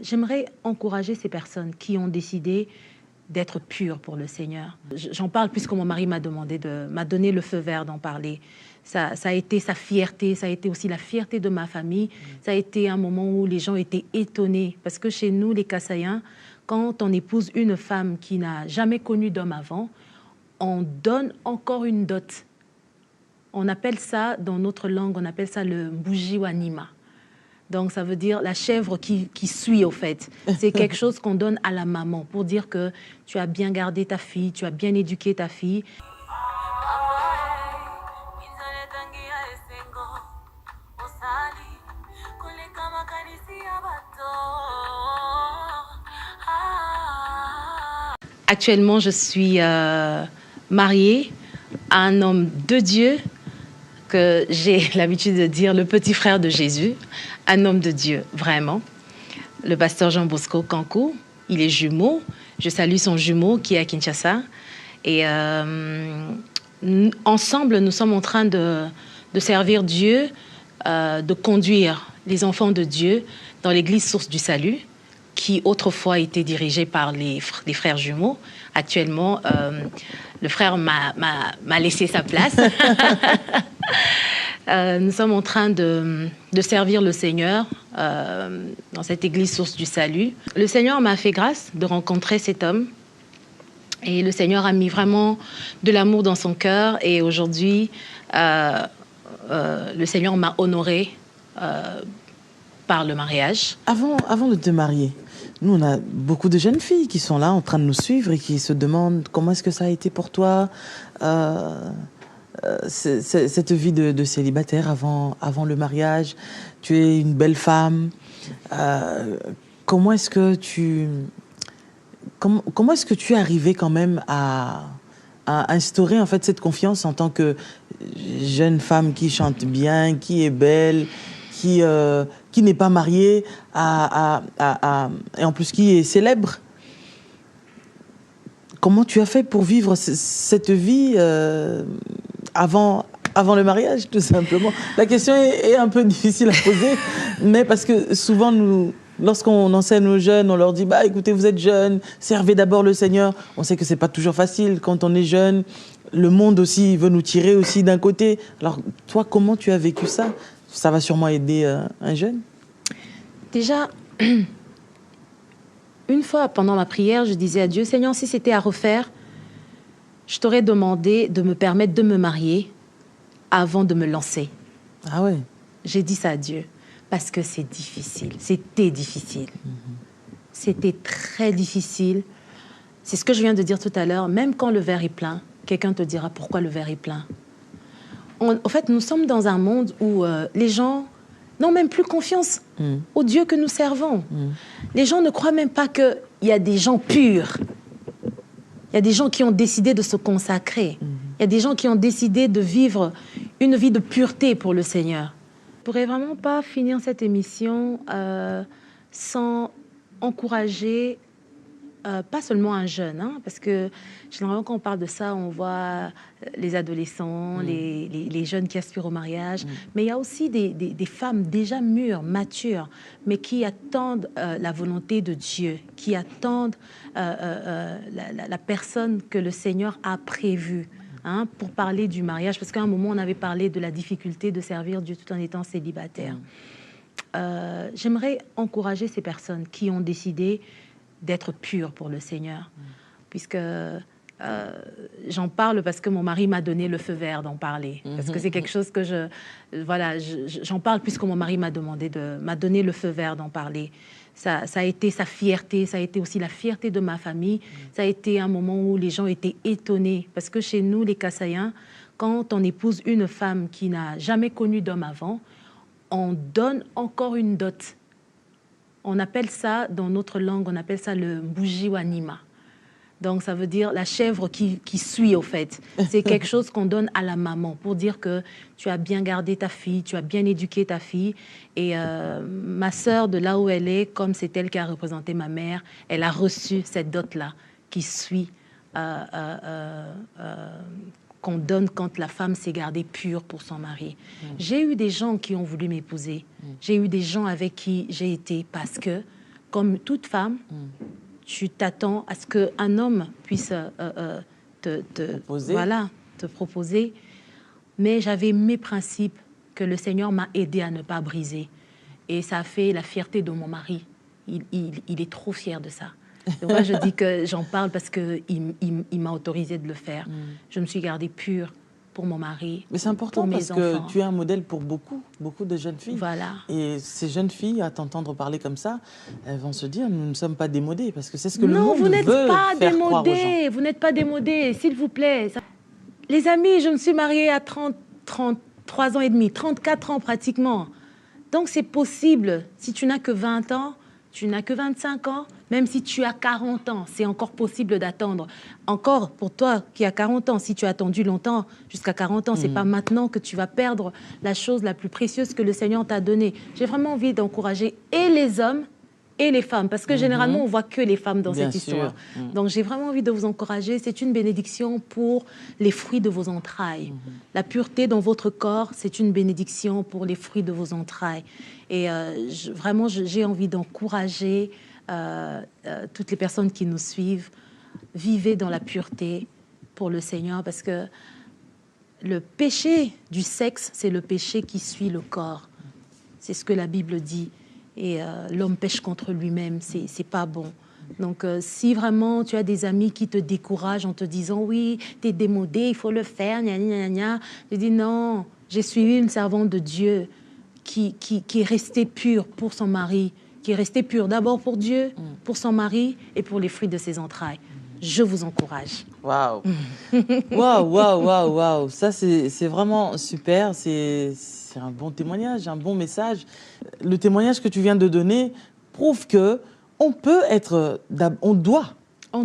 J'aimerais encourager ces personnes qui ont décidé d'être pures pour le Seigneur. J'en parle puisque mon mari m'a donné le feu vert d'en parler. Ça a été sa fierté, ça a été aussi la fierté de ma famille. Ça a été un moment où les gens étaient étonnés. Parce que chez nous, les Kassaïens, quand on épouse une femme qui n'a jamais connu d'homme avant, on donne encore une dot. On appelle ça, dans notre langue, on appelle ça le Mbujiwanima. Donc, ça veut dire la chèvre qui suit, au fait. C'est quelque chose qu'on donne à la maman pour dire que tu as bien gardé ta fille, tu as bien éduqué ta fille. Actuellement, je suis mariée à un homme de Dieu que j'ai l'habitude de dire le petit frère de Jésus, un homme de Dieu, vraiment. Le pasteur Jean Bosco Kankou, il est jumeau. Je salue son jumeau qui est à Kinshasa. Et ensemble, nous sommes en train de servir Dieu, de conduire les enfants de Dieu dans l'église Source du Salut, qui autrefois était dirigée par les frères jumeaux. Actuellement, le frère m'a laissé sa place. Nous sommes en train de servir le Seigneur dans cette église Source du Salut. Le Seigneur m'a fait grâce de rencontrer cet homme. Et le Seigneur a mis vraiment de l'amour dans son cœur. Et aujourd'hui, le Seigneur m'a honorée par le mariage. Avant de te marier, nous, on a beaucoup de jeunes filles qui sont là en train de nous suivre et qui se demandent comment est-ce que ça a été pour toi, cette vie de célibataire avant le mariage. Tu es une belle femme. Comment est-ce que tu es arrivée quand même à instaurer en fait cette confiance en tant que jeune femme qui chante bien, qui est belle, qui n'est pas mariée, et en plus qui est célèbre? Comment tu as fait pour vivre cette vie avant le mariage, tout simplement? La question est un peu difficile à poser, mais parce que souvent, lorsqu'on enseigne aux jeunes, on leur dit « écoutez, vous êtes jeunes, servez d'abord le Seigneur ». On sait que c'est pas toujours facile quand on est jeune. Le monde aussi veut nous tirer aussi d'un côté. Alors, toi, comment tu as vécu ça? Ça va sûrement aider un jeune. Déjà, une fois pendant ma prière, je disais à Dieu, Seigneur, si c'était à refaire, je t'aurais demandé de me permettre de me marier avant de me lancer. Ah ouais. J'ai dit ça à Dieu parce que c'est difficile. C'était difficile. C'était très difficile. C'est ce que je viens de dire tout à l'heure. Même quand le verre est plein, quelqu'un te dira pourquoi le verre est plein. En fait, nous sommes dans un monde où les gens n'ont même plus confiance au Dieu que nous servons. Les gens ne croient même pas qu'il y a des gens purs. Il y a des gens qui ont décidé de se consacrer. Il y a des gens qui ont décidé de vivre une vie de pureté pour le Seigneur. Je ne pourrais vraiment pas finir cette émission sans encourager pas seulement un jeune, parce que généralement quand on parle de ça, on voit les adolescents, les jeunes qui aspirent au mariage, mais il y a aussi des femmes déjà mûres, matures, mais qui attendent la volonté de Dieu, qui attendent la personne que le Seigneur a prévue. Pour parler du mariage, parce qu'à un moment, on avait parlé de la difficulté de servir Dieu tout en étant célibataire. J'aimerais encourager ces personnes qui ont décidé d'être pures pour le Seigneur, puisque j'en parle parce que mon mari m'a donné le feu vert d'en parler, parce que c'est quelque chose que j'en parle puisque mon mari m'a donné le feu vert d'en parler. Ça a été sa fierté, ça a été aussi la fierté de ma famille. Ça a été un moment où les gens étaient étonnés. Parce que chez nous, les Kassaïens, quand on épouse une femme qui n'a jamais connu d'homme avant, on donne encore une dot. On appelle ça, dans notre langue, on appelle ça le Mbujiwanima. Donc, ça veut dire la chèvre qui suit, au fait. C'est quelque chose qu'on donne à la maman pour dire que tu as bien gardé ta fille, tu as bien éduqué ta fille. Et ma sœur, de là où elle est, comme c'est elle qui a représenté ma mère, elle a reçu cette dot-là qui suit, qu'on donne quand la femme s'est gardée pure pour son mari. J'ai eu des gens qui ont voulu m'épouser. J'ai eu des gens avec qui j'ai été parce que comme toute femme, tu t'attends à ce qu'un homme puisse te proposer. Mais j'avais mes principes que le Seigneur m'a aidé à ne pas briser. Et ça a fait la fierté de mon mari. Il est trop fier de ça. Donc moi, je dis que j'en parle parce qu'il m'a autorisé de le faire. Je me suis gardée pure pour mon mari. Mais c'est important parce que tu es un modèle pour beaucoup de jeunes filles. Voilà. Et ces jeunes filles, à t'entendre parler comme ça, elles vont se dire, nous ne sommes pas démodées, parce que c'est ce que le monde veut faire croire aux gens. Vous n'êtes pas démodés, s'il vous plaît. Les amis, je me suis mariée à 33 ans et demi, 34 ans pratiquement. Donc c'est possible. Si tu n'as que 20 ans, tu n'as que 25 ans, même si tu as 40 ans, c'est encore possible d'attendre. Encore, pour toi qui as 40 ans, si tu as attendu longtemps, jusqu'à 40 ans, c'est pas maintenant que tu vas perdre la chose la plus précieuse que le Seigneur t'a donnée. J'ai vraiment envie d'encourager et les hommes et les femmes, parce que généralement, on voit que les femmes dans cette histoire. Donc, j'ai vraiment envie de vous encourager. C'est une bénédiction pour les fruits de vos entrailles. La pureté dans votre corps, c'est une bénédiction pour les fruits de vos entrailles. Et vraiment, j'ai envie d'encourager toutes les personnes qui nous suivent. Vivez dans la pureté pour le Seigneur, parce que le péché du sexe, c'est le péché qui suit le corps. C'est ce que la Bible dit. Et l'homme pêche contre lui-même, c'est pas bon. Donc, si vraiment tu as des amis qui te découragent en te disant « Oui, t'es démodé, il faut le faire, gna gna gna », je dis non, j'ai suivi une servante de Dieu qui est restée pure pour son mari, qui est restée pure d'abord pour Dieu, pour son mari et pour les fruits de ses entrailles. Je vous encourage. Waouh, waouh. Ça, c'est vraiment super. C'est un bon témoignage, un bon message. Le témoignage que tu viens de donner prouve que on doit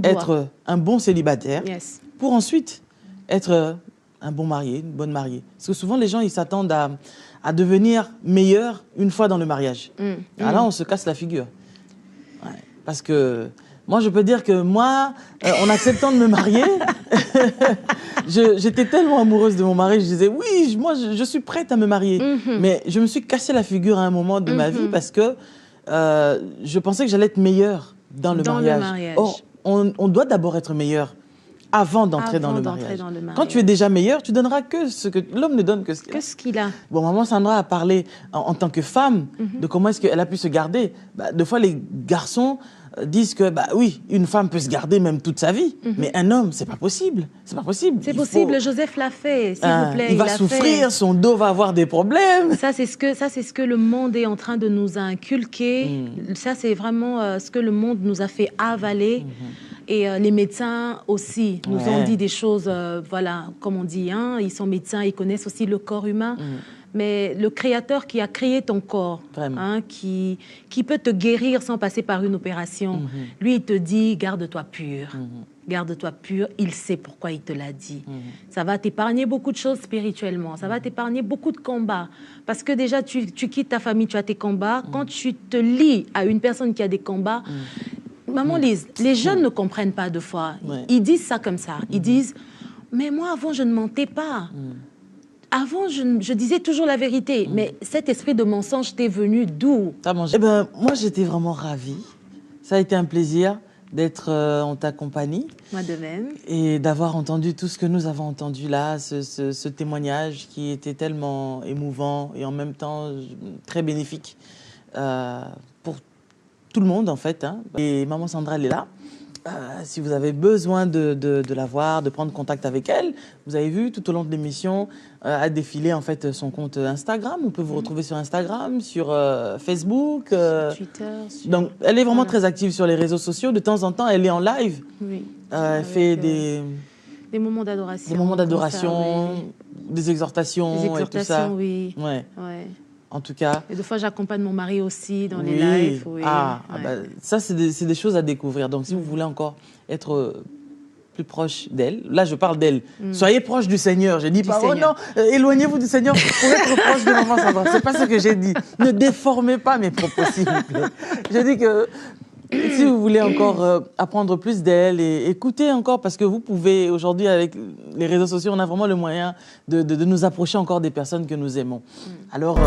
être un bon célibataire pour ensuite être un bon marié, une bonne mariée. Parce que souvent, les gens, ils s'attendent à devenir meilleurs une fois dans le mariage. Alors là, on se casse la figure. Ouais. Parce que moi, je peux dire que moi, en acceptant de me marier, j'étais tellement amoureuse de mon mari, je disais, oui, moi, je suis prête à me marier. Mais je me suis cassé la figure à un moment de ma vie parce que je pensais que j'allais être meilleure dans le mariage. Or, on doit d'abord être meilleur avant d'entrer dans le mariage. Quand tu es déjà meilleur, tu donneras que ce que l'homme ne donne que ce qu'il a. Bon, maman Sandra a parlé en tant que femme de comment est-ce qu'elle a pu se garder. Des fois, les garçons disent que oui, une femme peut se garder même toute sa vie, mais un homme, c'est pas possible. C'est pas possible. C'est possible. Joseph l'a fait, s'il vous plaît. Il va souffrir, son dos va avoir des problèmes. Ça, c'est ce que le monde est en train de nous inculquer. Ça, c'est vraiment ce que le monde nous a fait avaler. Et les médecins aussi nous ont dit des choses, voilà, comme on dit, hein, ils sont médecins, ils connaissent aussi le corps humain. Mais le Créateur qui a créé ton corps, hein, qui peut te guérir sans passer par une opération, lui, il te dit, garde-toi pur. Garde-toi pur, il sait pourquoi il te l'a dit. Ça va t'épargner beaucoup de choses spirituellement, ça va t'épargner beaucoup de combats. Parce que déjà, tu quittes ta famille, tu as tes combats. Quand tu te lis à une personne qui a des combats, Maman Lise, les jeunes ne comprennent pas deux fois. Ils disent ça comme ça. Ils disent, mais moi, avant, je ne mentais pas. Avant, je disais toujours la vérité. Mais cet esprit de mensonge t'est venu d'où? Moi, j'étais vraiment ravie. Ça a été un plaisir d'être en ta compagnie. Moi de même. Et d'avoir entendu tout ce que nous avons entendu là, ce témoignage qui était tellement émouvant et en même temps très bénéfique pour tout le monde, en fait. Hein. Et maman Sandra, elle est là. Si vous avez besoin de la voir, de prendre contact avec elle, vous avez vu tout au long de l'émission a défilé en fait son compte Instagram. On peut vous retrouver sur Instagram, sur Facebook, Twitter. Donc, elle est vraiment très active sur les réseaux sociaux. De temps en temps, elle est en live. Elle fait des moments d'adoration. Des moments d'adoration, des exhortations et tout ça. Oui. Ouais. En tout cas. Et des fois, j'accompagne mon mari aussi dans les lives. Ça, c'est des choses à découvrir. Donc, si vous voulez encore être plus proche d'elle, là, je parle d'elle. Soyez proche du Seigneur. Je dis pas, oh non, éloignez-vous du Seigneur pour être proche de maman Sandra. C'est pas ce que j'ai dit. Ne déformez pas mes propos, s'il vous plaît. Je dis que si vous voulez encore apprendre plus d'elle et écouter encore, parce que vous pouvez, aujourd'hui, avec les réseaux sociaux, on a vraiment le moyen de nous approcher encore des personnes que nous aimons. Alors,